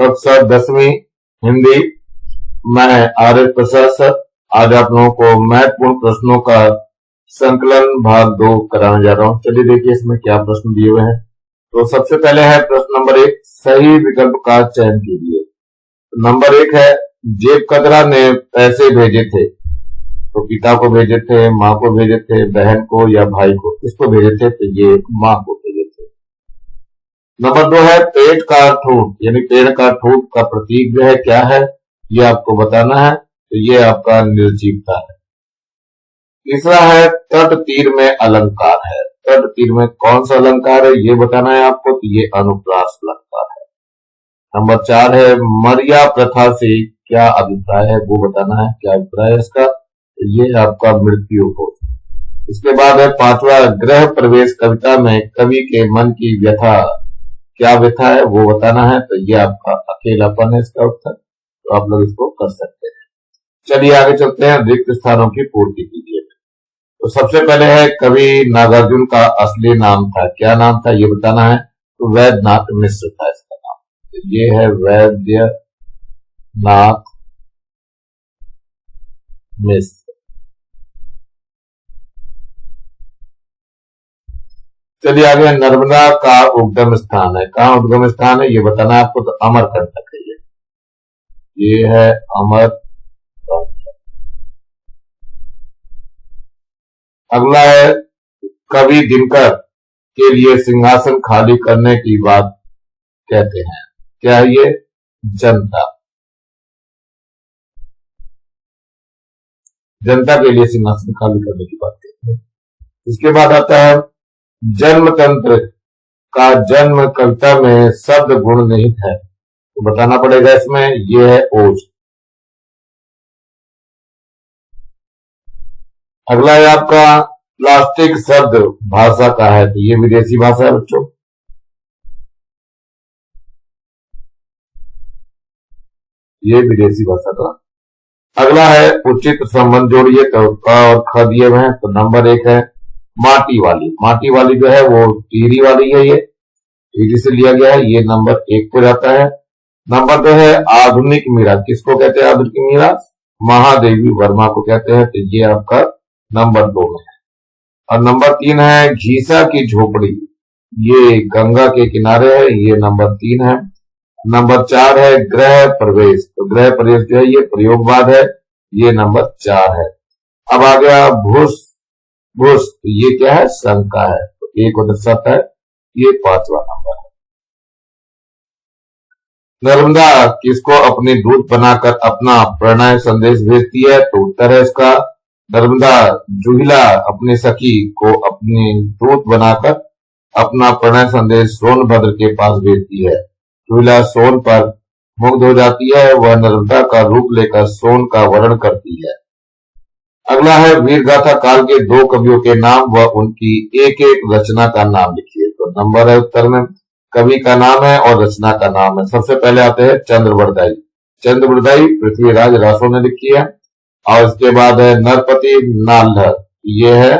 कक्षा 10वीं हिंदी। मैं आर एस प्रसाद सर आज आप लोगों को महत्वपूर्ण प्रश्नों का संकलन भाग 2 कराने जा रहा हूं। चलिए देखिए इसमें क्या प्रश्न दिए हुए हैं। तो सबसे पहले है प्रश्न नंबर 1, सही विकल्प का चयन कीजिए। नंबर 1 है, जेब कतरा ने पैसे भेजे थे। तो पिता को भेजे थे, माँ को भेजे थे, बहन को या भाई को, किसको भेजे थे? तो ये माँ को भेजे थे। नंबर 2 है, पेट का ठूंठ, यानी पेड़ का ठूंठ का प्रतीक जो है क्या है, ये आपको बताना है। तो ये आपका निर्जीवता है। तीसरा है, तट तीर में अलंकार है। तट तीर में कौन सा अलंकार है ये बताना है आपको। तो ये अनुप्रास अलंकार है। नंबर 4 है, मर्या प्रथा से क्या अभिप्राय है, वो बताना है क्या अभिप्राय है इसका। तो ये आपका मृत्यु हो। इसके बाद है 5वां, गृह प्रवेश कविता में कवि के मन की व्यथा, क्या व्यथा है वो बताना है। तो ये आपका अकेलापन है इसका उत्तर। तो आप लोग इसको कर सकते हैं। चलिए आगे चलते हैं, रिक्त स्थानों की पूर्ति कीजिए। तो सबसे पहले है, कवि नागार्जुन का असली नाम था, क्या नाम था ये बताना है। तो वैद्यनाथ मिश्र था इसका नाम। तो ये है वैद्यनाथ मिश्र। चलिए आगे, नर्मदा का उद्गम स्थान है, कहाँ उद्गम स्थान है ये बताना है आपको। तो अमरकंटक है ये है अमरकंटक। अगला है, कवि दिनकर के लिए सिंहासन खाली करने की बात कहते हैं, क्या है ये? जनता। जनता के लिए सिंहासन खाली करने की बात कहते हैं। इसके बाद आता है, जन्मतंत्र का जन्म कविता में शब्द गुण निहित है, तो बताना पड़ेगा इसमें। ये है ओज। अगला है आपका, प्लास्टिक शब्द भाषा का है, तो ये विदेशी भाषा है बच्चों। ये विदेशी भाषा का। अगला है, उचित संबंध जोड़िए। तो क और ख दिए हुए हैं। तो नंबर 1 है, माटी वाली। माटी वाली जो है वो टीरी वाली है, ये टीरी से लिया गया है, ये नंबर 1 पर आता है। नंबर 2 है, आधुनिक मीरा, किसको कहते हैं आधुनिक मीरा? महादेवी वर्मा को कहते हैं। तो ये आपका नंबर 2 में है। और नंबर 3 है, घीसा की झोपड़ी, ये गंगा के किनारे है, ये नंबर 3 है। नंबर 4 है, गृह प्रवेश। तो गृह प्रवेश जो है ये प्रयोगवाद है, ये नंबर 4 है। अब आ गया भूस। भूस, तो ये क्या है? शंका है। तो 1 और 7 है, ये 5वां नंबर है। नर्मदा किसको अपनी दूत बनाकर अपना प्रणय संदेश भेजती है? तो उत्तर है इसका, नर्मदा जुहिला अपनी सखी को अपनी दूत बनाकर अपना प्रणय संदेश सोनभद्र के पास भेजती है। जुहिला सोन पर मुग्ध हो जाती है, वह नर्मदा का रूप लेकर सोन का वर्णन करती है। अगला है, वीर गाथा काल के 2 कवियों के नाम व उनकी एक एक रचना का नाम लिखिए। तो नंबर है उत्तर में, कवि का नाम है और रचना का नाम है। सबसे पहले आते हैं चंद्रवरदाई। चंद्रवरदाई पृथ्वीराज रासो ने लिखी है। और इसके बाद है नरपति नाल्हर, ये है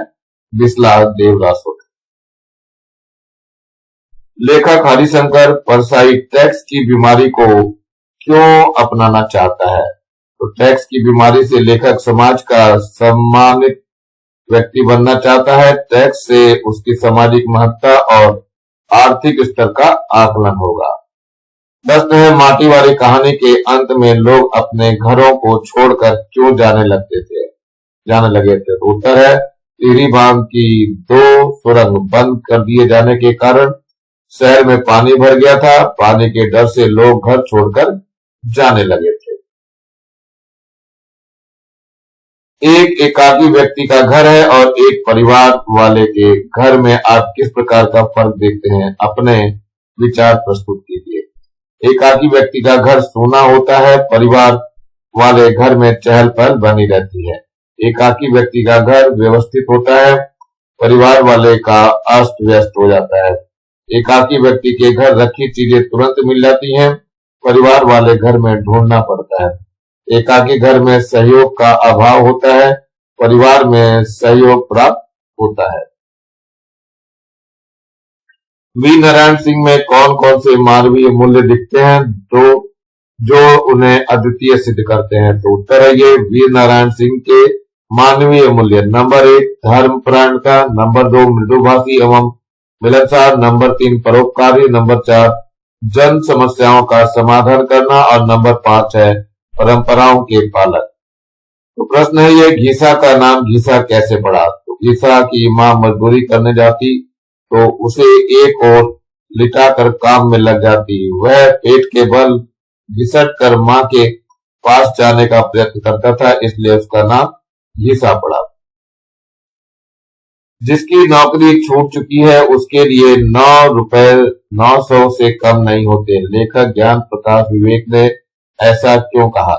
बिस्ला देव रासो। लेखक हरिशंकर परसाई टैक्स की बीमारी को क्यों अपनाना चाहता है? तो टैक्स की बीमारी से लेखक समाज का सम्मानित व्यक्ति बनना चाहता है। टैक्स से उसकी सामाजिक महत्ता और आर्थिक स्तर का आकलन होगा। प्रश्न है, माटी वाली कहानी के अंत में लोग अपने घरों को छोड़कर क्यों जाने लगे थे? तो उत्तर है, टिहरी बांध की 2 सुरंग बंद कर दिए जाने के कारण शहर में पानी भर गया था। पानी के डर से लोग घर छोड़कर जाने लगे थे। एक एकाकी व्यक्ति का घर है और एक परिवार वाले के घर में आप किस प्रकार का फर्क देखते हैं? अपने विचार प्रस्तुत कीजिए। एकाकी व्यक्ति का घर सूना होता है, परिवार वाले घर में चहल पहल बनी रहती है। एकाकी व्यक्ति का घर व्यवस्थित होता है, परिवार वाले का अस्त व्यस्त हो जाता है। एकाकी व्यक्ति के घर रखी चीजें तुरंत मिल जाती हैं, परिवार वाले घर में ढूंढना पड़ता है। एकाकी घर में सहयोग का अभाव होता है, परिवार में सहयोग प्राप्त होता है। वी नारायण सिंह में कौन कौन से मानवीय मूल्य दिखते हैं? 2 जो उन्हें अद्वितीय सिद्ध करते हैं। तो उत्तर है ये वीर नारायण सिंह के मानवीय मूल्य। नंबर 1 धर्मपरायणता, नंबर 2 मृदुभाषी एवं मिलनसार, नंबर 3 परोपकारी, नंबर 4 जन समस्याओं का समाधान करना और नंबर 5 है परंपराओं के पालक। तो प्रश्न है ये घीसा का नाम घीसा कैसे पड़ा। तो घीसा की मां मजदूरी करने जाती तो उसे एक और लिटाकर काम में लग जाती। वह पेट के बल घिसट कर मां के पास जाने का प्रयत्न करता था, इसलिए उसका नाम घीसा पड़ा। जिसकी नौकरी छूट चुकी है उसके लिए 9 रुपए 900 से कम नहीं होते। लेखक ज्ञान प्रकाश विवेक ने ऐसा क्यों कहा।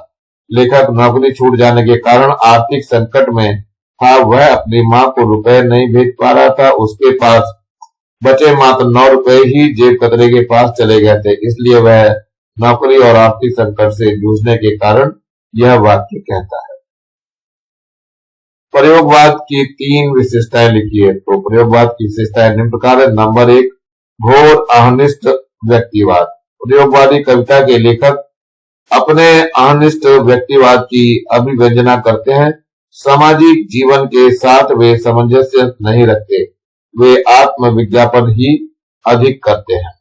लेखक नौकरी छूट जाने के कारण आर्थिक संकट में था। वह अपनी मां को रुपए नहीं भेज पा रहा था। उसके पास बचे मात्र 9 रुपए ही जेब कतरे के पास चले गए थे, इसलिए वह नौकरी और आर्थिक संकट से जूझने के कारण यह वाक्य कहता है। प्रयोगवाद की 3 विशेषताएं लिखिए। तो प्रयोगवाद की विशेषताएं निम्न प्रकार है। नंबर 1 घोर अहनिष्ठ व्यक्तिवाद। प्रयोगवादी कविता के लेखक अपने अहनिष्ठ व्यक्तिवाद की अभिव्यंजना करते हैं। सामाजिक जीवन के साथ वे सामंजस्य नहीं रखते, वे आत्म विज्ञापन ही अधिक करते हैं।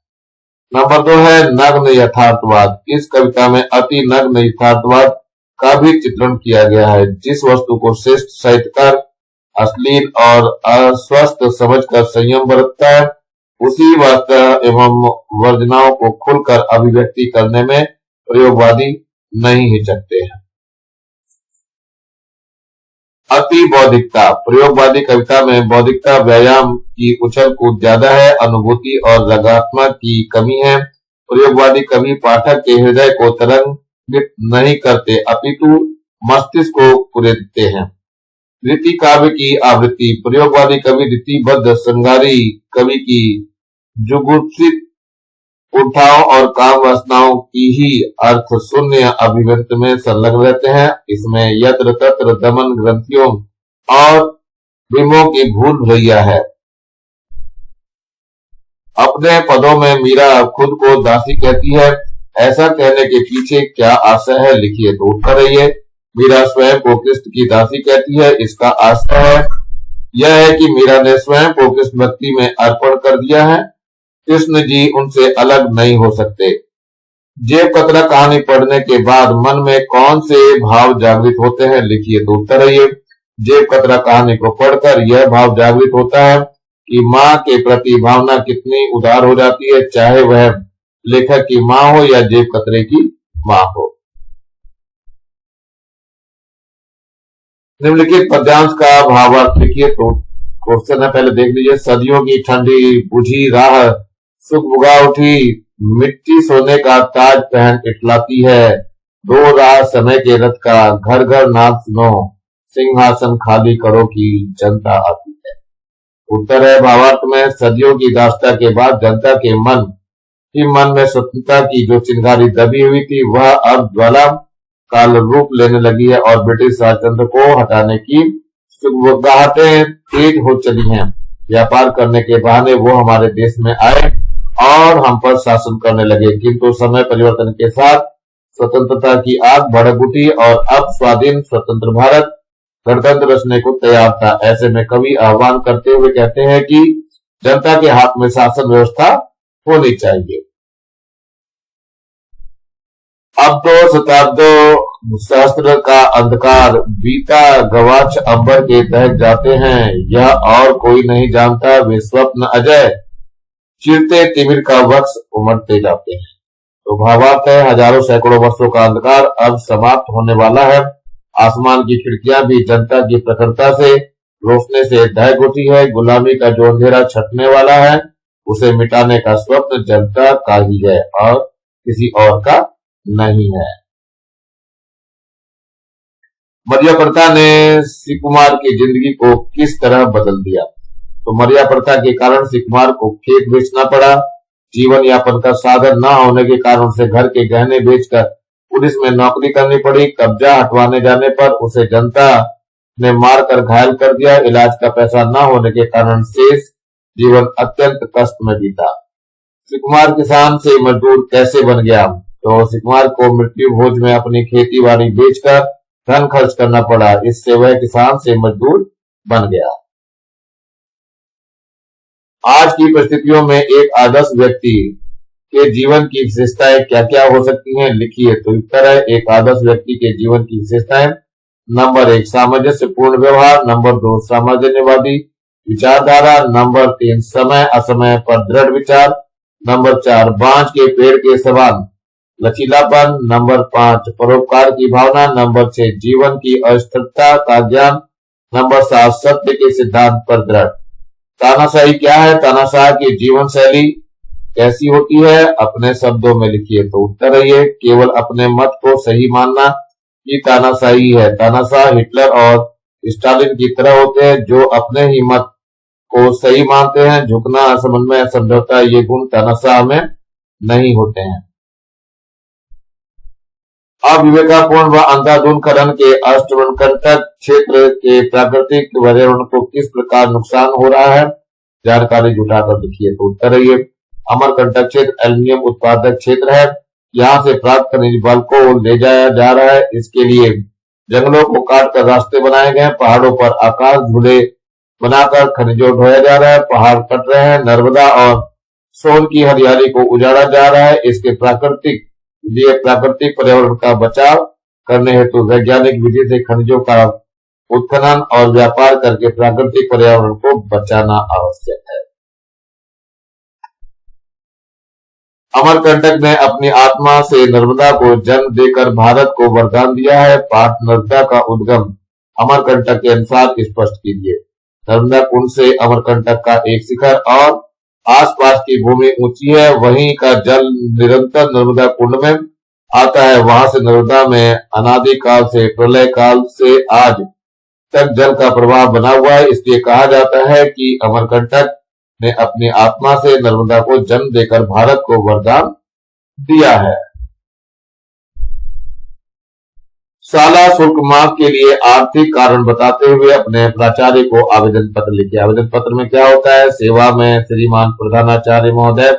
नंबर 2 है नग्न यथार्थवाद। इस कविता में अति नग्न यथार्थवाद का भी चित्रण किया गया है। जिस वस्तु को श्रेष्ठ साहित्यकार अश्लील और अस्वस्थ समझकर संयम बरतता है, उसी वास्तव एवं वर्जनाओं को खुलकर अभिव्यक्ति करने में प्रयोगवादी नहीं हिचकते हैं। अति बौद्धिकता। प्रयोगवादी कविता में बौद्धिकता व्यायाम की उछल कूद ज्यादा है, अनुभूति और रगात्मक की कमी है। प्रयोगवादी कवि पाठक के हृदय को तरंगित नहीं करते, अपितु मस्तिष्क को कुरेदते हैं। रीति काव्य की आवृत्ति। प्रयोगवादी कवि रीतिबद्ध श्रृंगारी कवि की जुगुप्सित उठाओं और काम वासनाओं की ही अर्थ शून्य अभिव्यक्ति में संलग्न रहते हैं। इसमें यत्र तत्र दमन ग्रंथियों और बिंबों की भूल भुलैया है। अपने पदों में मीरा खुद को दासी कहती है। ऐसा कहने के पीछे क्या आशय है, लिखिए। तो उत्तर है ये मीरा स्वयं को कृष्ण की दासी कहती है। इसका आशय है यह है कि मीरा ने स्वयं को कृष्ण भक्ति में अर्पण कर दिया है। कृष्ण जी उनसे अलग नहीं हो सकते। जेब कतरा कहानी पढ़ने के बाद मन में कौन से भाव जागृत होते हैं, लिखिए। तो उत्तर है ये जेब कतरा कहानी को पढ़कर यह भाव जागृत होता है कि माँ के प्रति भावना कितनी उदार हो जाती है, चाहे वह लेखक की माँ हो या जेब कतरे की माँ हो। निम्नलिखित पद्यांश का भावार्थ लिखिए। तो क्वेश्चन है, पहले देख लीजिए। सदियों की ठंडी बुझी राह सुख बुगा उठी, मिट्टी सोने का ताज पहन इठलाती है। दो राह समय के रथ का, घर घर नाम सुनो, सिंहासन खाली करो की जनता आती है। उत्तर है भावार्थ में सदियों की दास्ता के बाद जनता के मन में स्वतंत्रता की जो चिंगारी दबी हुई थी, वह अब ज्वाला काल रूप लेने लगी है और ब्रिटिश राजतंत्र को हटाने की सुगबुगाहटें तेज हो चली हैं। व्यापार करने के बहाने वो हमारे देश में आए और हम पर शासन करने लगे, किंतु समय परिवर्तन के साथ स्वतंत्रता की आग भड़क उठी और अब स्वाधीन स्वतंत्र भारत गणतंत्र रचने को तैयार था। ऐसे में कवि आह्वान करते हुए कहते हैं कि जनता के हाथ में शासन व्यवस्था होनी चाहिए। अब तो शताब्दों सहस्त्र का अंधकार बीता गवाक्ष अंबर के दहक जाते हैं, यह और कोई नहीं जानता, वे स्वप्न अजय चिरते तिमिर का वक्ष उमड़ते जाते हैं। तो भावार्थ है हजारों सैकड़ों वर्षों का अंधकार अब समाप्त होने वाला है। आसमान की खिड़कियां भी जनता की प्रखरता से रोशनी से ढक उठी है। गुलामी का जो अंधेरा छटने वाला है, उसे मिटाने का स्वप्न जनता का ही है और किसी और का नहीं है। मरिया प्रथा ने श्री कुमार की जिंदगी को किस तरह बदल दिया। तो मरिया प्रथा के कारण श्री कुमार को खेत बेचना पड़ा। जीवन यापन का साधन न होने के कारण उसे घर के गहने बेचकर पुलिस में नौकरी करनी पड़ी। कब्जा हटवाने जाने पर उसे जनता ने मारकर घायल कर दिया। इलाज का पैसा न होने के कारण शेष जीवन अत्यंत कष्ट में बीता। श्री कुमार किसान से मजदूर कैसे बन गया। तो सुकुमार को मृत्यु भोज में अपनी खेती बाड़ी बेचकर धन खर्च करना पड़ा। इससे वह किसान से मजदूर बन गया। आज की परिस्थितियों में एक आदर्श व्यक्ति के जीवन की विशेषताएं क्या क्या हो सकती हैं, लिखिए। तो उत्तर है, एक आदर्श व्यक्ति के जीवन की विशेषताएं। नंबर 1, सामंजस्य पूर्ण व्यवहार। नंबर 2, सामंजस्यवादी विचारधारा। नंबर 3, समय असमय पर दृढ़ विचार। नंबर 4, बांझ के पेड़ के समान लचीलापन। नंबर 5, परोपकार की भावना। नंबर 6, जीवन की अस्थिरता का ज्ञान। नंबर 7, सत्य के सिद्धांत पर दृढ़। तानाशाही क्या है? तानाशाह की जीवन शैली कैसी होती है? अपने शब्दों में लिखिए। तो उत्तर है ये, केवल अपने मत को सही मानना ही तानाशाही है। तानाशाह हिटलर और स्टालिन की तरह होते हैं, जो अपने ही मत को सही मानते हैं। झुकना, असमन्वय, समझौता, ये गुण तानाशाह में नहीं होते हैं। अविवेकापूर्ण व अंधाधुंधकरण के अष्टवर्णकंटक क्षेत्र के प्राकृतिक पर्यावरण को किस प्रकार नुकसान हो रहा है? जानकारी जुटाकर लिखिए। तो उत्तर है ये, अमरकंटक क्षेत्र एल्युमिनियम उत्पादक क्षेत्र है। यहाँ से प्राप्त खनिज बल को ले जाया जा रहा है। इसके लिए जंगलों को काटकर रास्ते बनाए गए। पहाड़ों पर आकाश झूले बनाकर खनिजों ढोया जा रहा है। पहाड़ कट रहे हैं। नर्मदा और सोन की हरियाली को उजाड़ा जा रहा है। इसके प्राकृतिक पर्यावरण का बचाव करने हेतु वैज्ञानिक विधि से खनिजों का उत्खनन और व्यापार करके प्राकृतिक पर्यावरण को बचाना आवश्यक है। अमरकंटक ने अपनी आत्मा से नर्मदा को जन्म देकर भारत को वरदान दिया है। पाठ नर्मदा का उद्गम अमरकंटक के अनुसार स्पष्ट कीजिए। नर्मदा कुंड से अमरकंटक का एक शिखर और आसपास की भूमि ऊंची है। वहीं का जल निरंतर नर्मदा कुंड में आता है। वहां से नर्मदा में अनादि काल से प्रलय काल से आज तक जल का प्रवाह बना हुआ है। इसलिए कहा जाता है कि अमरकंटक ने अपनी आत्मा से नर्मदा को जन्म देकर भारत को वरदान दिया है। शाला शुल्क माफ के लिए आर्थिक कारण बताते हुए अपने प्राचार्य को आवेदन पत्र लिखिए। आवेदन पत्र में क्या होता है? सेवा में श्रीमान प्रधानाचार्य महोदय,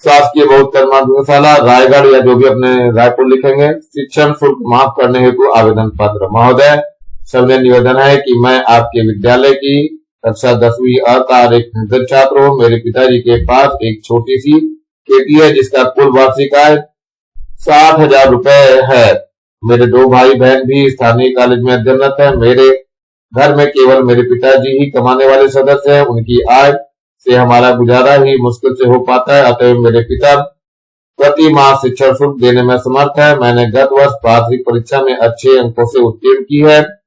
शासकीय बहुतकर माध्यमिक शाला रायगढ़, या जो भी अपने रायपुर लिखेंगे। शिक्षण शुल्क माफ करने हेतु आवेदन पत्र। महोदय, सबने निवेदन है कि मैं आपके विद्यालय की कक्षा 10वीं अ का एक निर्धन छात्र हूँ। मेरे पिताजी के पास एक छोटी सी खेती है जिसका कुल वार्षिक आय 60,000 रुपए है। मेरे 2 भाई बहन भी स्थानीय कॉलेज में अध्ययनरत हैं। मेरे घर में केवल मेरे पिताजी ही कमाने वाले सदस्य हैं। उनकी आय से हमारा गुजारा ही मुश्किल से हो पाता है। अतः मेरे पिता प्रति माह शिक्षण शुल्क देने में समर्थ है। मैंने गत वर्ष वार्षिक परीक्षा में अच्छे अंकों से उत्तीर्ण की है।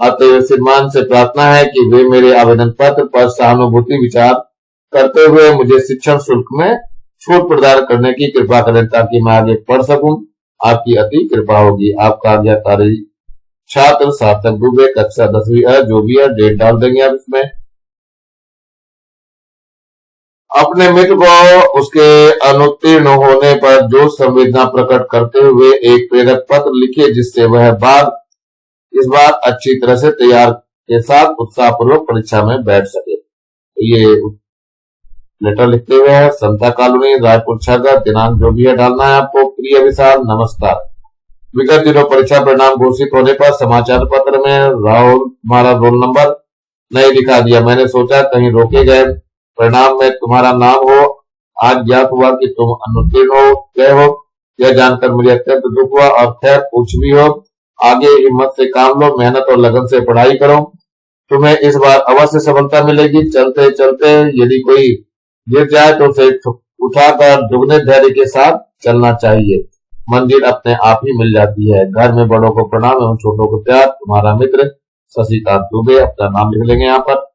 अतः श्रीमान से प्रार्थना है कि वे मेरे आवेदन पत्र पर सहानुभूति विचार करते हुए मुझे शिक्षण शुल्क में छूट प्रदान करने की कृपा करें, ताकि मैं आगे पढ़ सकूं। आपकी अति कृपा होगी। आपका आज्ञाकारी छात्र सार्थक दुबे, कक्षा 10वीं अ, जो भी है। डेट डाल देंगे आप इसमें। अपने मित्र को उसके अनुत्तीर्ण होने पर जो संवेदना प्रकट करते हुए एक प्रेरक पत्र लिखे, जिससे वह इस बार अच्छी तरह से तैयार के साथ उत्साहपूर्वक परीक्षा में बैठ सके। ये लेटर लिखते हुए है। समता कॉलोनी, रायपुर छागर। दिनांक जो भी है डालना है आपको। प्रिय विशाल, नमस्कार। विगत दिनों परीक्षा परिणाम घोषित होने पर समाचार पत्र में राहुल तुम्हारा रोल नंबर नहीं दिखा दिया। मैंने सोचा कहीं रोके गए परिणाम में तुम्हारा नाम हो। आज ज्ञात हुआ कि तुम अनुत्तीर्ण हो गए हो। यह जानकर मुझे अत्यंत दुख हुआ। और खैर, कुछ भी हो, आगे हिम्मत से काम लो, मेहनत और लगन से पढ़ाई करो। तुम्हें इस बार अवश्य सफलता मिलेगी। चलते चलते यदि कोई गिर जाए तो उसे उठाकर दुगने धैर्य के साथ चलना चाहिए। मंजिल अपने आप ही मिल जाती है। घर में बड़ों को प्रणाम एवं छोटों को प्यार। तुम्हारा मित्र शशिकांत दुबे। अपना नाम लिख लेंगे यहाँ पर।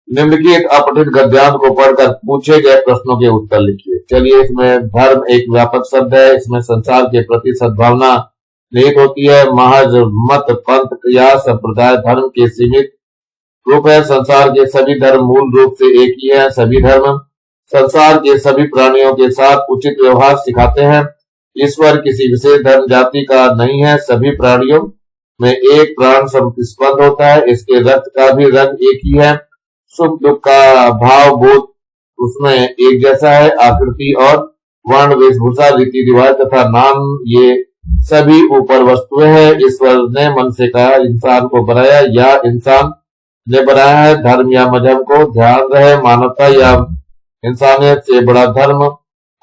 निम्नलिखित अपठित गद्यांश को पढ़कर पूछे गए प्रश्नों के उत्तर लिखिए। चलिए, इसमें धर्म एक व्यापक शब्द है। इसमें संसार के प्रति सद्भावना निहित होती है। महज मत, पंथ या संप्रदाय धर्म के सीमित रूप है। संसार के सभी धर्म मूल रूप से एक ही है। सभी धर्म संसार के सभी प्राणियों के साथ उचित व्यवहार सिखाते हैं। ईश्वर किसी विशेष धर्म जाति का नहीं है। सभी प्राणियों में एक प्राण स्पंद होता है। इसके रक्त का भी रंग एक ही है। सुख दुख का भाव बोध उसमें एक जैसा है। आकृति और वर्ण, वेशभूषा, रीति रिवाज तथा नाम, ये सभी ऊपर वस्तुएं हैं। ईश्वर ने मन से कहा इंसान को बनाया या इंसान ने बनाया है। धर्म या मजहब को ध्यान रहे, मानवता या इंसानियत से बड़ा धर्म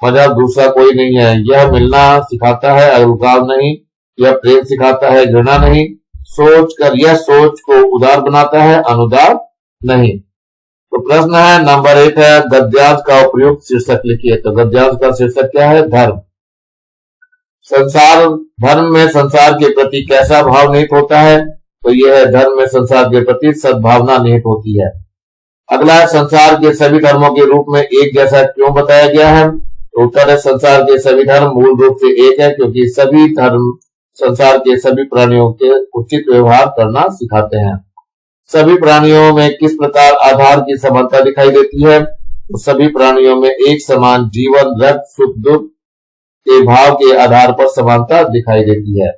मजहब दूसरा कोई नहीं है। यह मिलना सिखाता है, अलगाव नहीं। यह प्रेम सिखाता है, घृणा नहीं। यह सोच को उदार बनाता है, अनुदार नहीं। तो प्रश्न है नंबर 1 है, गद्यांश का उपयुक्त शीर्षक लिखिए। तो गद्यांश का शीर्षक क्या है? धर्म। धर्म में संसार के प्रति कैसा भाव निहित होता है? तो यह है, धर्म में संसार के प्रति सद्भावना निहित होती है। अगला है, संसार के सभी धर्मों के रूप में एक जैसा क्यों बताया गया है? तो उत्तर है, संसार के सभी धर्म मूल रूप से एक है, क्योंकि सभी धर्म संसार के सभी प्राणियों के उचित व्यवहार करना सिखाते हैं। सभी प्राणियों में किस प्रकार आधार की समानता दिखाई देती है? तो सभी प्राणियों में एक समान जीवन, रक्त, सुख, दुख के भाव के आधार पर समानता दिखाई देती है।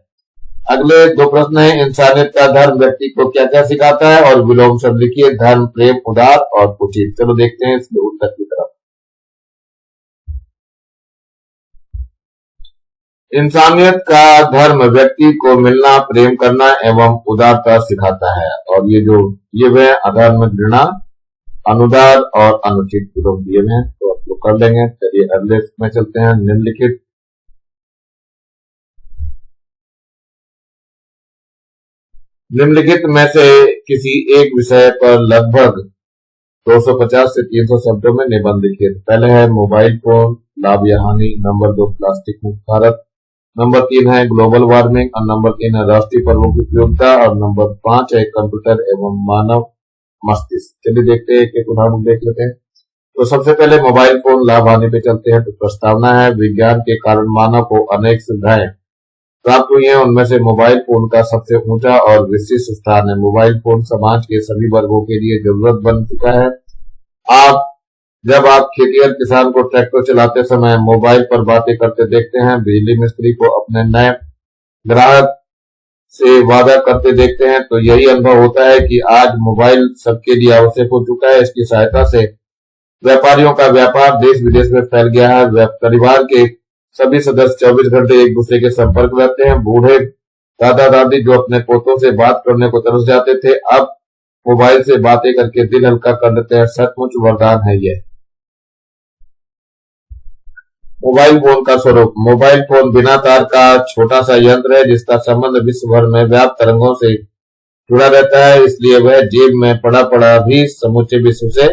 अगले 2 प्रश्न है, इंसानियत का धर्म व्यक्ति को क्या क्या सिखाता है? और विलोम शब्द लिखिए, धर्म, प्रेम, उदार और उचित। चलो देखते हैं इसके उत्तर की तरफ। इंसानियत का धर्म व्यक्ति को मिलना, प्रेम करना एवं उदारता सिखाता है। और ये वे अधर्म, घृणा, अनुदार और अनुचित विलोम दिए हैं, तो आप लोग कर लेंगे। चलिए अगले में चलते हैं। निम्नलिखित में से किसी एक विषय पर लगभग 250 से 300 शब्दों में निबंध लिखिए। पहले है मोबाइल फोन, लाभ या हानि। नंबर 2, प्लास्टिक मुक्त भारत। नंबर 3 है ग्लोबल वार्मिंग। और नंबर 3 है राष्ट्रीय पर्वों की उपयोगिता। और नंबर 5 है कंप्यूटर एवं मानव मस्तिष्क। चलिए देखते हैं, एक उदाहरण देख लेते हैं। तो सबसे पहले मोबाइल फोन लाभ हानि पे चलते हैं। तो प्रस्तावना है, विज्ञान के कारण मानव को अनेक सुविधाएं प्राप्त हुई है, उनमें से मोबाइल फोन का सबसे ऊंचा और विशिष्ट स्थान है। मोबाइल फोन समाज के सभी वर्गों के लिए जरूरत बन चुका है। जब आप खेती और किसान को ट्रैक्टर चलाते समय मोबाइल पर बातें करते देखते हैं, बिजली मिस्त्री को अपने नए ग्राहक से वादा करते देखते हैं, तो यही अनुभव होता है कि आज मोबाइल सबके लिए आवश्यक हो चुका है। इसकी सहायता से व्यापारियों का व्यापार देश विदेश में फैल गया है। परिवार के सभी सदस्य 24 घंटे एक दूसरे के संपर्क में रहते हैं। बूढ़े दादा दादी जो अपने पोतों से बात करने को तरस जाते थे, अब मोबाइल से बातें करके दिल हल्का कर लेते हैं। सचमुच वरदान है ये। मोबाइल फोन का स्वरूप। मोबाइल फोन बिना तार का छोटा सा यंत्र है, जिसका संबंध विश्व भर में व्याप्त तरंगों से जुड़ा रहता है। इसलिए वह जेब में पड़ा पड़ा भी समूचे विश्व से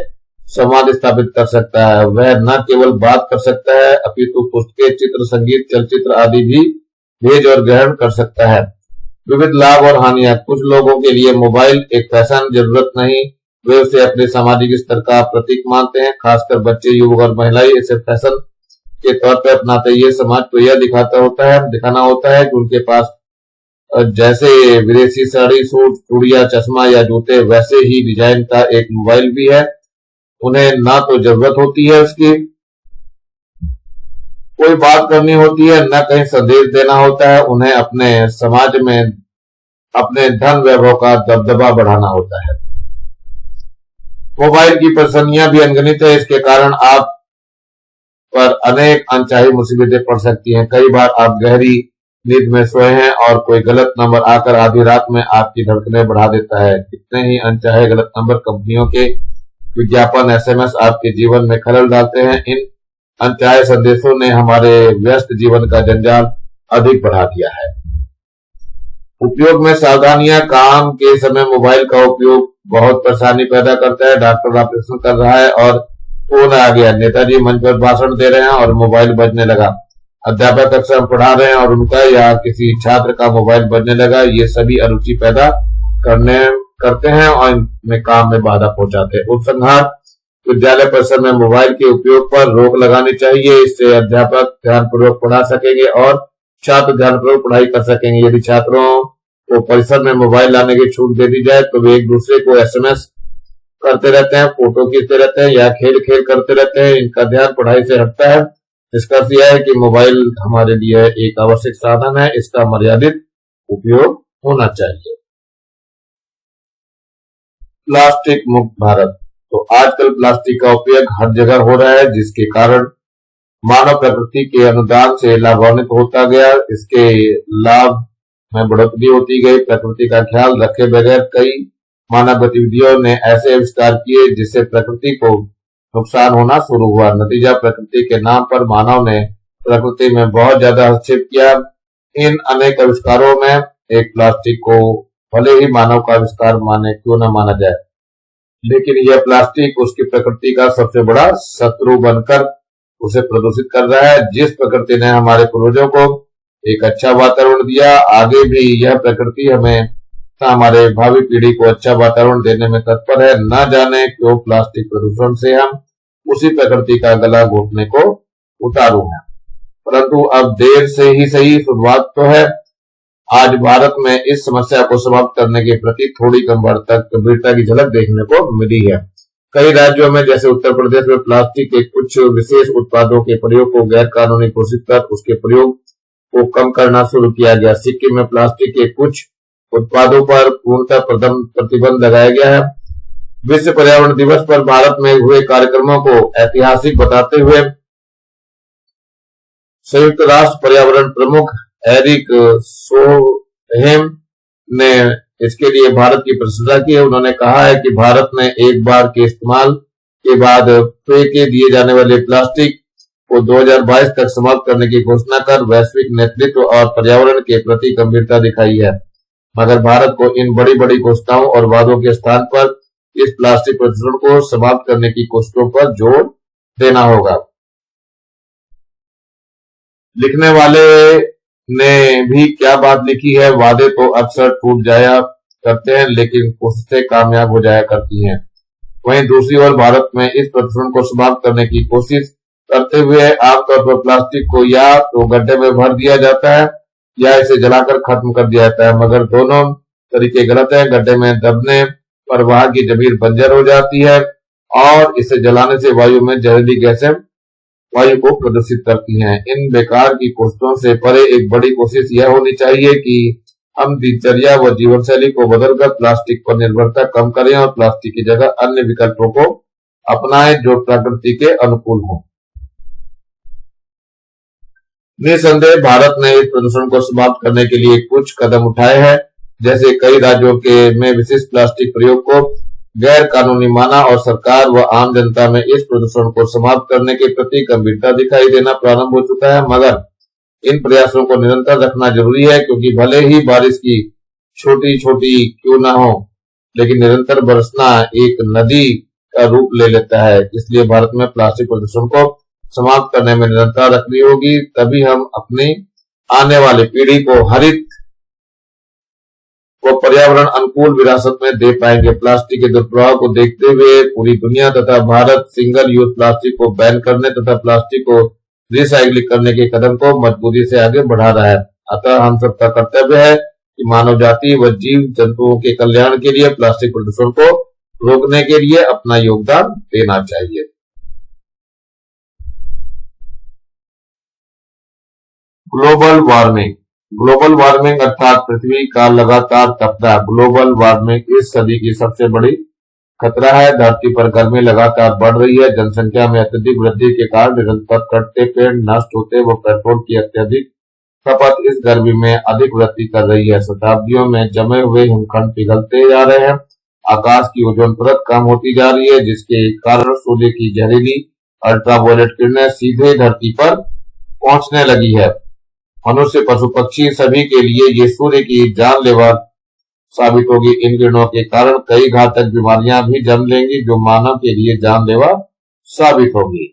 संवाद स्थापित कर सकता है। वह न केवल बात कर सकता है, अपितु पुस्तकें, चित्र, संगीत, चलचित्र आदि भी भेज और ग्रहण कर सकता है। विविध लाभ और हानियां। कुछ लोगों के लिए मोबाइल एक फैशन जरूरत नहीं, वे उसे अपने सामाजिक स्तर का प्रतीक मानते हैं। खासकर बच्चे, युवक और महिलाएं इसे फैशन के तौर पर अपनाते। ये समाज को यह दिखाना होता है कि उनके पास जैसे विदेशी साड़ी, सूट, चूड़ियां, चश्मा या जूते, वैसे ही डिजाइन का एक मोबाइल भी है। उन्हें ना तो जरूरत होती है उसकी, कोई बात करनी होती है, न कहीं संदेश देना होता है। उन्हें अपने समाज में अपने धन वैभव का दबदबा बढ़ाना होता है। मोबाइल की परेशानियां भी अनगिनत है। इसके कारण आप पर अनेक अनचाही मुसीबतें पड़ सकती हैं। कई बार आप गहरी नींद में सोए हैं और कोई गलत नंबर आकर आधी रात में आपकी धड़कनें बढ़ा देता है। कितने ही अनचाहे गलत नंबर, कंपनियों के विज्ञापन, एसएमएस आपके जीवन में खलल डालते हैं। इन अनचाहे संदेशों ने हमारे व्यस्त जीवन का जंजाल अधिक बढ़ा दिया है। उपयोग में सावधानियां। काम के समय मोबाइल का उपयोग बहुत परेशानी पैदा करता है। डॉक्टर ऑपरेशन कर रहा है और फोन आ गया, नेताजी मंच पर भाषण दे रहे हैं और मोबाइल बजने लगा, अध्यापक कक्षा पढ़ा रहे हैं और उनका या किसी छात्र का मोबाइल बजने लगा। ये सभी अरुचि पैदा करते हैं और इनमें काम में बाधा पहुंचाते हैं। उपसंहार। विद्यालय परिसर में मोबाइल के उपयोग पर रोक लगानी चाहिए। इससे अध्यापक ध्यानपूर्वक पढ़ा सकेंगे और छात्र ध्यानपूर्वक पढ़ाई कर सकेंगे। यदि छात्रों को परिसर में मोबाइल लाने की छूट दे दी जाए तो वे एक दूसरे को एसएमएस करते रहते हैं, फोटो खींचते रहते हैं या खेल करते रहते हैं। इनका ध्यान पढ़ाई से हटता है। निष्कर्ष यह है कि मोबाइल हमारे लिए एक आवश्यक साधन है, इसका मर्यादित उपयोग होना चाहिए। प्लास्टिक मुक्त भारत। तो आजकल प्लास्टिक का उपयोग हर जगह हो रहा है, जिसके कारण मानव प्रकृति के अनुदान से लाभान्वित होता गया। इसके लाभ में बढ़ोतरी होती गई। प्रकृति का ख्याल रखे बगैर कई मानव गतिविधियों ने ऐसे आविष्कार किए जिससे प्रकृति को नुकसान होना शुरू हुआ। नतीजा, प्रकृति के नाम पर मानव ने प्रकृति में बहुत ज्यादा हस्तक्षेप किया। इन अनेक आविष्कारों में एक प्लास्टिक को भले ही मानव का आविष्कार माने क्यों न माना जाए, लेकिन यह प्लास्टिक उसकी प्रकृति का सबसे बड़ा शत्रु बनकर उसे प्रदूषित कर रहा है। जिस प्रकृति ने हमारे पूर्वजों को एक अच्छा वातावरण दिया, आगे भी यह प्रकृति हमें हमारे भावी पीढ़ी को अच्छा वातावरण देने में तत्पर है। न जाने क्यों प्लास्टिक प्रदूषण से हम उसी प्रकृति का गला घोटने को उतारू हैं। परंतु अब देर से ही सही, शुरुआत तो है। आज भारत में इस समस्या को समाप्त करने के प्रति थोड़ी गंभीरता की झलक देखने को मिली है। कई राज्यों में जैसे उत्तर प्रदेश में प्लास्टिक के कुछ विशेष उत्पादों के प्रयोग को गैर कानूनी घोषित कर उसके प्रयोग को कम करना शुरू किया गया। सिक्किम में प्लास्टिक के कुछ उत्पादों पर पूर्णतः प्रतिबंध लगाया गया है। विश्व पर्यावरण दिवस पर भारत में हुए कार्यक्रमों को ऐतिहासिक बताते हुए संयुक्त राष्ट्र पर्यावरण प्रमुख एरिक सोहेम ने इसके लिए भारत की प्रशंसा की है। उन्होंने कहा है कि भारत ने एक बार के इस्तेमाल के बाद फेंके दिए जाने वाले प्लास्टिक को 2022 तक समाप्त करने की घोषणा कर वैश्विक नेतृत्व और पर्यावरण के प्रति गंभीरता दिखाई है। मगर भारत को इन बड़ी बड़ी घोषणाओं और वादों के स्थान पर इस प्लास्टिक प्रदूषण को समाप्त करने की कोशिशों पर जोर देना होगा। लिखने वाले ने भी क्या बात लिखी है। वादे तो अक्सर टूट जाया करते हैं, लेकिन कोशिशें कामयाब हो जाया करती हैं। वहीं दूसरी ओर भारत में इस प्रदूषण को समाप्त करने की कोशिश करते हुए आमतौर पर प्लास्टिक को या तो गड्ढे में भर दिया जाता है या इसे जलाकर खत्म कर दिया जाता है, मगर दोनों तरीके गलत है। गड्ढे में दबने पर वहां की जमीन बंजर हो जाती है और इसे जलाने से वायु में जहरीली गैसें वायु को प्रदूषित करती हैं। इन बेकार की कोशिशों से परे एक बड़ी कोशिश यह होनी चाहिए कि हम दिनचर्या व जीवन शैली को बदलकर प्लास्टिक पर निर्भरता कम करें और प्लास्टिक की जगह अन्य विकल्पों को अपनाएं जो प्रकृति के अनुकूल हों। निसंदेह भारत ने इस प्रदूषण को समाप्त करने के लिए कुछ कदम उठाए हैं। जैसे कई राज्यों के में विशिष्ट प्लास्टिक प्रयोग को गैर कानूनी माना और सरकार व आम जनता में इस प्रदूषण को समाप्त करने के प्रति गंभीरता दिखाई देना प्रारंभ हो चुका है। मगर इन प्रयासों को निरंतर रखना जरूरी है, क्योंकि भले ही बारिश की छोटी छोटी क्यों न हो, लेकिन निरंतर बरसना एक नदी का रूप ले लेता है। इसलिए भारत में प्लास्टिक प्रदूषण को समाप्त करने में निरंतरता रखनी होगी, तभी हम अपनी आने वाली पीढ़ी को हरित व पर्यावरण अनुकूल विरासत में दे पाएंगे। प्लास्टिक के दुष्प्रभाव को देखते हुए पूरी दुनिया तथा भारत सिंगल यूज प्लास्टिक को बैन करने तथा प्लास्टिक को रिसाइक्लिंग करने के कदम को मजबूती से आगे बढ़ा रहा है। अतः हम सबका कर्तव्य है कि मानव जाति व जीव जंतुओं के कल्याण के लिए प्लास्टिक प्रदूषण को रोकने के लिए अपना योगदान देना चाहिए। Global warming. ग्लोबल वार्मिंग अर्थात पृथ्वी का लगातार तपना ग्लोबल वार्मिंग इस सदी की सबसे बड़ी खतरा है। धरती पर गर्मी लगातार बढ़ रही है। जनसंख्या में अत्यधिक वृद्धि के कारण निरंतर कटते पेड़ नष्ट होते व पेट्रोल की अत्यधिक खपत इस गर्मी में अधिक वृद्धि कर रही है। शताब्दियों में जमे हुए हिमखंड पिघलते जा रहे हैं। आकाश की ओजोन परत कम होती जा रही है, जिसके कारण सूर्य की जहरीली अल्ट्रावायलेट किरणें सीधे धरती पर पहुंचने लगी है। मनुष्य, पशु पक्षी सभी के लिए ये सूर्य की जानलेवा साबित होगी। इन किरणों के कारण कई घातक बीमारियां भी जन्म लेंगी जो मानव के लिए जानलेवा साबित होगी।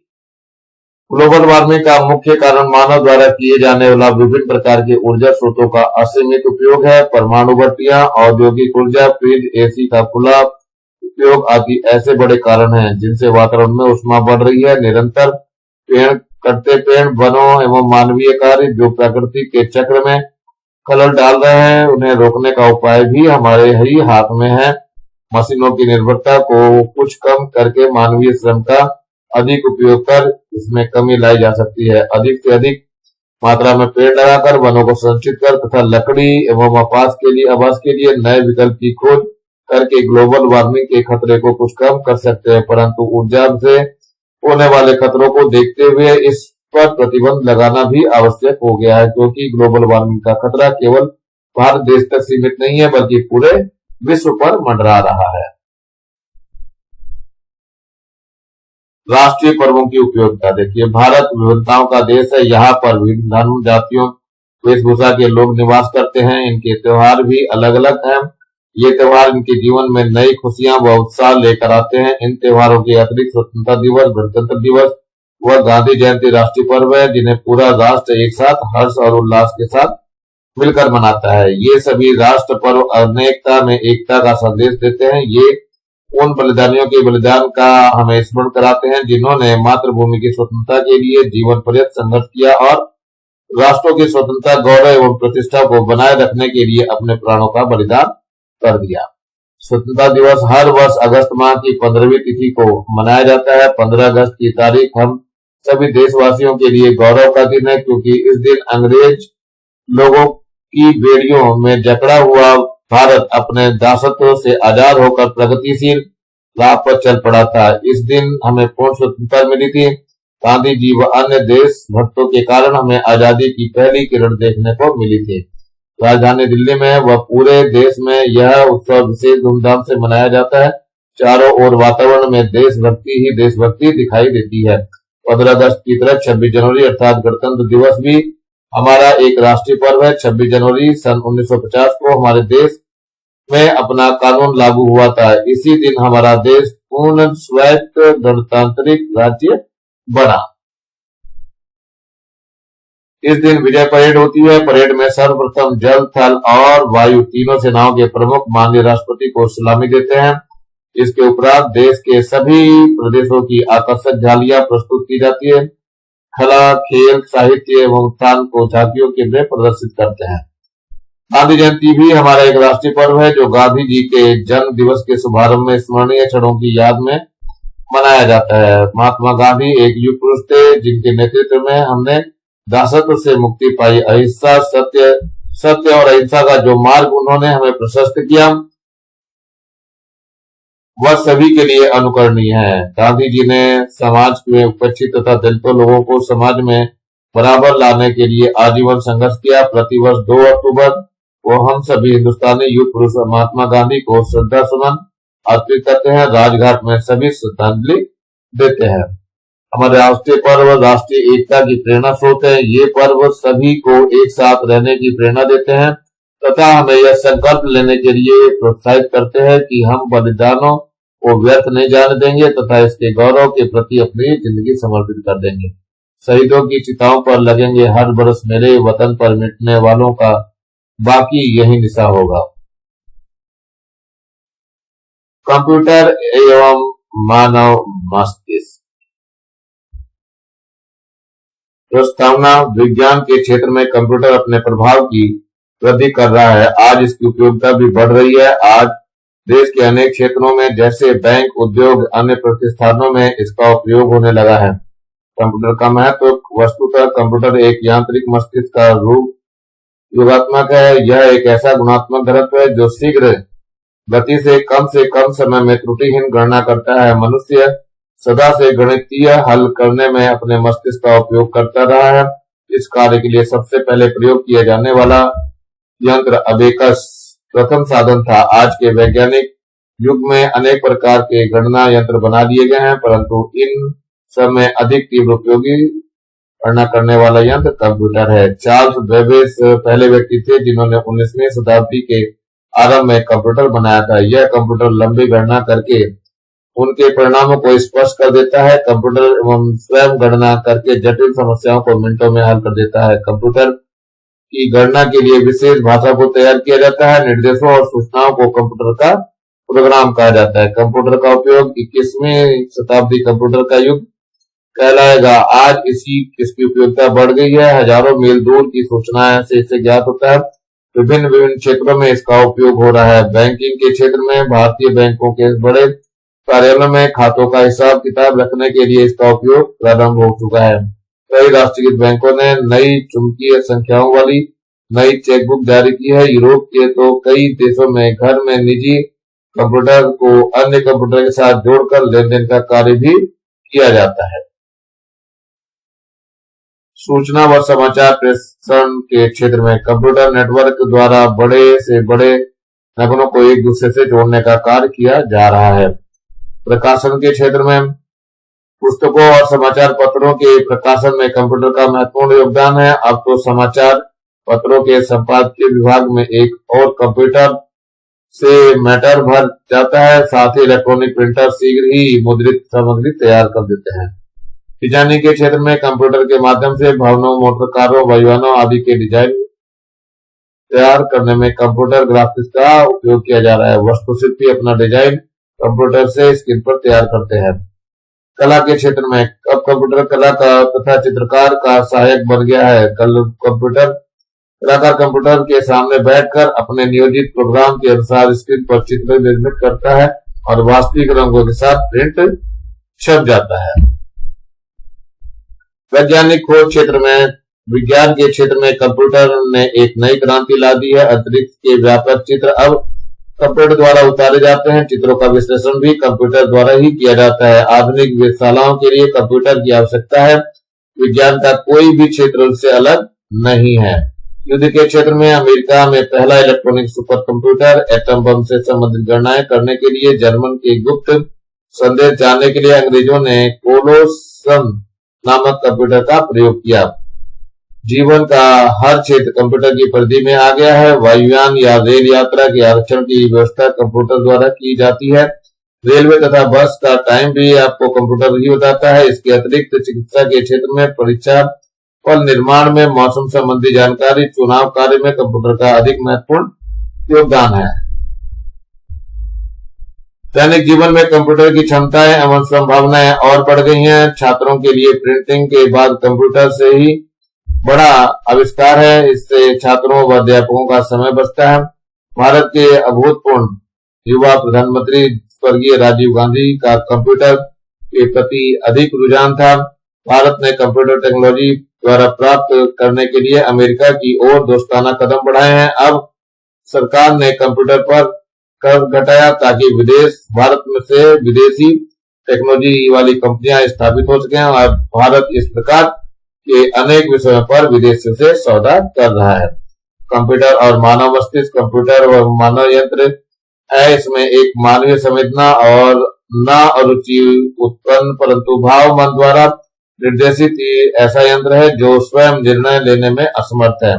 ग्लोबल वार्मिंग का मुख्य कारण मानव द्वारा किए जाने वाला विभिन्न प्रकार के ऊर्जा स्रोतों का असीमित उपयोग है। परमाणु भट्टियां, औद्योगिक ऊर्जा, फ्रिज, एसी का खुला उपयोग आदि ऐसे बड़े कारण हैं जिनसे वातावरण में ऊष्मा बढ़ रही है। निरंतर कटते पेड़, वनों एवं मानवीय कार्य जो प्रकृति के चक्र में खलल डाल रहे हैं, उन्हें रोकने का उपाय भी हमारे ही हाथ में है। मशीनों की निर्भरता को कुछ कम करके मानवीय श्रम का अधिक उपयोग कर इसमें कमी लाई जा सकती है। अधिक से अधिक मात्रा में पेड़ लगाकर वनों को संरक्षित कर तथा लकड़ी एवं आवास के लिए नए विकल्प की खोज करके ग्लोबल वार्मिंग के खतरे को कुछ कम कर सकते हैं। परंतु ऊर्जा से होने वाले खतरों को देखते हुए इस पर प्रतिबंध लगाना भी आवश्यक हो गया है, क्योंकि ग्लोबल वार्मिंग का खतरा केवल भारत देश तक सीमित नहीं है बल्कि पूरे विश्व पर मंडरा रहा है। राष्ट्रीय पर्वों की उपयोगिता देखिए, भारत विविधताओं का देश है। यहाँ पर विभिन्न धर्म, जातियों, वेशभूषा के लोग निवास करते हैं। इनके त्योहार भी अलग अलग हैं। ये त्योहार इनके जीवन में नई खुशियां व उत्साह लेकर आते हैं। इन त्योहारों के अतिरिक्त स्वतंत्रता दिवस, गणतंत्र दिवस व गांधी जयंती राष्ट्रीय पर्व है, जिन्हें पूरा राष्ट्र एक साथ हर्ष और उल्लास के साथ मिलकर मनाता है। ये सभी राष्ट्र पर्व अनेकता में एकता का संदेश देते हैं। ये उन बलिदानियों के बलिदान का हमें स्मरण कराते हैं, जिन्होंने मातृभूमि की स्वतंत्रता के लिए जीवन पर्यंत संघर्ष किया और राष्ट्रों की स्वतंत्रता, गौरव एवं प्रतिष्ठा को बनाए रखने के लिए अपने प्राणों का बलिदान कर दिया। स्वतंत्रता दिवस हर वर्ष अगस्त माह की 15वीं तिथि को मनाया जाता है। 15 अगस्त की तारीख हम सभी देशवासियों के लिए गौरव का दिन है, क्योंकि इस दिन अंग्रेज लोगों की बेड़ियों में जकड़ा हुआ भारत अपने दासत्व से आजाद होकर प्रगतिशील राह पर चल पड़ा था। इस दिन हमें पूर्ण स्वतंत्रता मिली थी। गांधी जी व अन्य देशभक्तों के कारण हमें आजादी की पहली किरण देखने को मिली थी। राजधानी दिल्ली में व पूरे देश में यह उत्सव विशेष धूमधाम से मनाया जाता है। चारों ओर वातावरण में देशभक्ति ही देशभक्ति दिखाई देती है। 15 अगस्त की तरह 26 जनवरी अर्थात गणतंत्र दिवस भी हमारा एक राष्ट्रीय पर्व है। 26 जनवरी सन 1950 को हमारे देश में अपना कानून लागू हुआ था। इसी दिन हमारा देश पूर्ण स्वायत्त गणतांत्रिक राज्य बना। इस दिन विजय परेड होती है। परेड में सर्वप्रथम जल, थल और वायु तीनों सेनाओं के प्रमुख माननीय राष्ट्रपति को सलामी देते हैं। इसके उपरांत देश के सभी प्रदेशों की आकर्षक झालियां प्रस्तुत की जाती है। कला, खेल, साहित्य एवं उत्थान को झांकियों के लिए प्रदर्शित करते हैं। गांधी जयंती भी हमारा एक राष्ट्रीय पर्व है, जो गांधी जी के जन्म दिवस के शुभारंभ में स्मरणीय क्षणों की याद में मनाया जाता है। महात्मा गांधी एक युग पुरुष थे, जिनके नेतृत्व में हमने दासत्व से मुक्ति पाई। अहिंसा, सत्य और अहिंसा का जो मार्ग उन्होंने हमें प्रशस्त किया, वह सभी के लिए अनुकरणीय है। गांधी जी ने समाज में उपेक्षित तथा दलितों लोगों को समाज में बराबर लाने के लिए आजीवन संघर्ष किया। प्रतिवर्ष 2 अक्टूबर को हम सभी हिंदुस्तानी युग पुरुष महात्मा गांधी को श्रद्धा सुमन अर्पित करते हैं। राजघाट में सभी श्रद्धांजलि देते हैं। हमारे राष्ट्रीय पर्व राष्ट्रीय एकता की प्रेरणा स्रोत है। ये पर्व सभी को एक साथ रहने की प्रेरणा देते हैं तथा हमें यह संकल्प लेने के लिए प्रोत्साहित करते हैं कि हम बलिदानों को व्यर्थ नहीं जाने देंगे तथा इसके गौरव के प्रति अपनी जिंदगी समर्पित कर देंगे। शहीदों की चिताओं पर लगेंगे हर बरस, मेरे वतन पर मिटने वालों का बाकी यही निशा होगा। कंप्यूटर एवं मानव मस्तिष्क। प्रस्तावना, विज्ञान के क्षेत्र में कंप्यूटर अपने प्रभाव की वृद्धि कर रहा है। आज इसकी उपयोगिता भी बढ़ रही है। आज देश के अनेक क्षेत्रों में जैसे बैंक, उद्योग, अन्य प्रतिष्ठानों में इसका उपयोग होने लगा है। कंप्यूटर का महत्व, वस्तुतः कंप्यूटर एक यांत्रिक मस्तिष्क का रूप योगात्मक है। यह एक ऐसा गुणात्मक घटक है जो शीघ्र गति से कम समय में त्रुटिहीन गणना करता है। मनुष्य सदा से गणितीय हल करने में अपने मस्तिष्क का उपयोग करता रहा है। इस कार्य के लिए सबसे पहले प्रयोग किया जाने वाला यंत्र अबेकस प्रथम साधन था। आज के वैज्ञानिक युग में अनेक प्रकार के गणना यंत्र बना दिए गए हैं, परंतु इन सब में अधिक तीव्र उपयोगी गणना करने वाला यंत्र कंप्यूटर है। चार्ल्स बेबेज पहले व्यक्ति थे जिन्होंने 19वीं शताब्दी के आरंभ में कंप्यूटर बनाया था। यह कंप्यूटर लंबी गणना करके उनके परिणामों को स्पष्ट कर देता है। कंप्यूटर एवं स्वयं गणना करके जटिल समस्याओं को मिनटों में हल कर देता है। कंप्यूटर की गणना के लिए विशेष भाषा को तैयार किया जाता है। निर्देशों और सूचनाओं को कंप्यूटर का प्रोग्राम कहा जाता है। कंप्यूटर का उपयोग 21वीं शताब्दी कंप्यूटर का युग कहलाएगा। आज इसकी उपयोगिता बढ़ गई है। हजारों मील दूर की सूचनाएं से इसे ज्ञात होता है। विभिन्न क्षेत्रों में इसका उपयोग हो रहा है। बैंकिंग के क्षेत्र में भारतीय बैंकों के बड़े कार्यालयों में खातों का हिसाब किताब रखने के लिए इसका उपयोग प्रारंभ हो चुका है। कई राष्ट्रीयकृत बैंकों ने नई चुंबकीय संख्याओं वाली नई चेकबुक जारी की है। यूरोप के तो कई देशों में घर में निजी कंप्यूटर को अन्य कंप्यूटर के साथ जोड़कर लेन देन का कार्य भी किया जाता है। सूचना व समाचार प्रेषण के क्षेत्र में कंप्यूटर नेटवर्क द्वारा बड़े से बड़े नगरों को एक दूसरे से जोड़ने का कार्य किया जा रहा है। प्रकाशन के क्षेत्र में पुस्तकों और समाचार पत्रों के प्रकाशन में कंप्यूटर का महत्वपूर्ण योगदान है। अब तो समाचार पत्रों के संपादकीय विभाग में एक और कंप्यूटर से मैटर भर जाता है। साथ ही इलेक्ट्रॉनिक प्रिंटर शीघ्र ही मुद्रित सामग्री तैयार कर देते हैं। डिजाइनिंग के क्षेत्र में कंप्यूटर के माध्यम से भवनों, मोटर कारों, वायुयानों आदि के डिजाइन तैयार करने में कंप्यूटर ग्राफिक्स का उपयोग किया जा रहा है। वास्तुशिल्पी अपना डिजाइन कंप्यूटर से स्क्रीन पर तैयार करते हैं। कला के क्षेत्र में अब कंप्यूटर कला का तथा चित्रकार का सहायक बन गया है। कलाकार कंप्यूटर के सामने बैठकर अपने नियोजित प्रोग्राम के अनुसार स्क्रीन पर चित्र निर्मित करता है और वास्तविक रंगों के साथ प्रिंट छप जाता है। वैज्ञानिक खोज क्षेत्र में विज्ञान के क्षेत्र में कंप्यूटर ने एक नई क्रांति ला दी है। अंतरिक्ष के व्यापक चित्र अब कंप्यूटर द्वारा उतारे जाते हैं। चित्रों का विश्लेषण भी कंप्यूटर द्वारा ही किया जाता है। आधुनिक वेधशालाओं के लिए कंप्यूटर की आवश्यकता है। विज्ञान का कोई भी क्षेत्र उससे अलग नहीं है। युद्ध के क्षेत्र में अमेरिका में पहला electronic super computer atom bomb से संबंधित गणनाएं करने के लिए जर्मन के गुप्त संदेश जानने के लिए अंग्रेजों ने कोलोसन नामक कंप्यूटर का प्रयोग किया। जीवन का हर क्षेत्र कंप्यूटर की परिधि में आ गया है। वायुयान या रेल यात्रा के आरक्षण की व्यवस्था कंप्यूटर द्वारा की जाती है। रेलवे तथा बस का टाइम भी आपको कंप्यूटर ही बताता है। इसके अतिरिक्त चिकित्सा के क्षेत्र में परीक्षा और निर्माण में मौसम संबंधी जानकारी, चुनाव कार्य में कंप्यूटर का अधिक महत्वपूर्ण योगदान है। दैनिक जीवन में कंप्यूटर की क्षमताएं एवं संभावनाएं और बढ़ गई हैं। छात्रों के लिए प्रिंटिंग के बाद कंप्यूटर से ही बड़ा आविष्कार है। इससे छात्रों व अध्यापकों का समय बचता है। भारत के अभूतपूर्व युवा प्रधानमंत्री स्वर्गीय राजीव गांधी का कंप्यूटर के प्रति अधिक रुझान था। भारत ने कंप्यूटर टेक्नोलॉजी द्वारा प्राप्त करने के लिए अमेरिका की ओर दोस्ताना कदम बढ़ाए हैं। अब सरकार ने कंप्यूटर पर कर घटाया ताकि भारत में से विदेशी टेक्नोलॉजी वाली कंपनियां स्थापित हो सकें और भारत इस प्रकार के अनेक विषयों पर विदेशियों से सौदा कर रहा है। कंप्यूटर और मानव मस्तिष्क, कंप्यूटर और मानव यंत्र है। इसमें एक मानवीय संवेदना और न अरुचि उत्पन्न परंतु भाव मन द्वारा निर्देशित ऐसा यंत्र है जो स्वयं निर्णय लेने में असमर्थ है।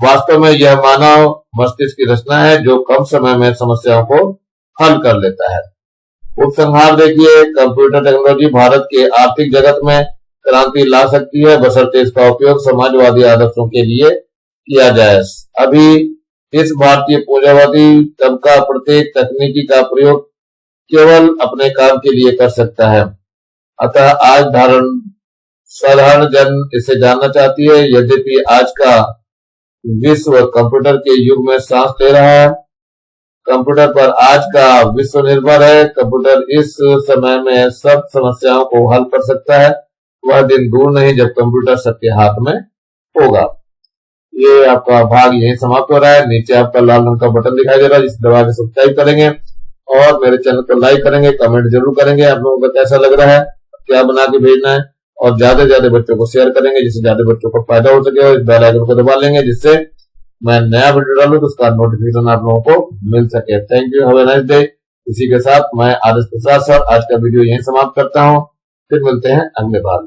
वास्तव में यह मानव मस्तिष्क की रचना है जो कम समय में समस्याओं को हल कर लेता है। उपसंहार देखिए, कंप्यूटर टेक्नोलॉजी भारत के आर्थिक जगत में क्रांति ला सकती है बशर्ते इसका उपयोग समाजवादी आदर्शों के लिए किया जाए। अभी इस भारतीय पूंजीवादी तबका प्रत्येक तकनीकी का प्रयोग केवल अपने काम के लिए कर सकता है। अतः आज साधारण जन इसे जानना चाहती है। यद्यपि आज का विश्व कंप्यूटर के युग में सांस ले रहा है, कंप्यूटर पर आज का विश्व निर्भर है। कंप्यूटर इस समय में सब समस्याओं को हल कर सकता है। वह दिन दूर नहीं जब कंप्यूटर सबके हाथ में होगा। ये आपका भाग यही समाप्त हो रहा है। नीचे आपका लाल रंग का बटन दिखाई दे रहा है, जिसे दबा के सब्सक्राइब करेंगे और मेरे चैनल को लाइक करेंगे, कमेंट जरूर करेंगे आप लोगों को कैसा लग रहा है, क्या बना के भेजना है और ज्यादा से ज्यादा बच्चों को शेयर करेंगे जिससे ज्यादा बच्चों को फायदा हो सके। और इस बेल आइकन को दबा लेंगे जिससे मैं नया वीडियो डालूं तो उसका नोटिफिकेशन आप लोगों को मिल सके। Thank you, have a nice day. इसी के साथ मैं आर एस प्रसाद सर आज का वीडियो यहीं समाप्त करता हूं। फिर मिलते हैं अगले बार।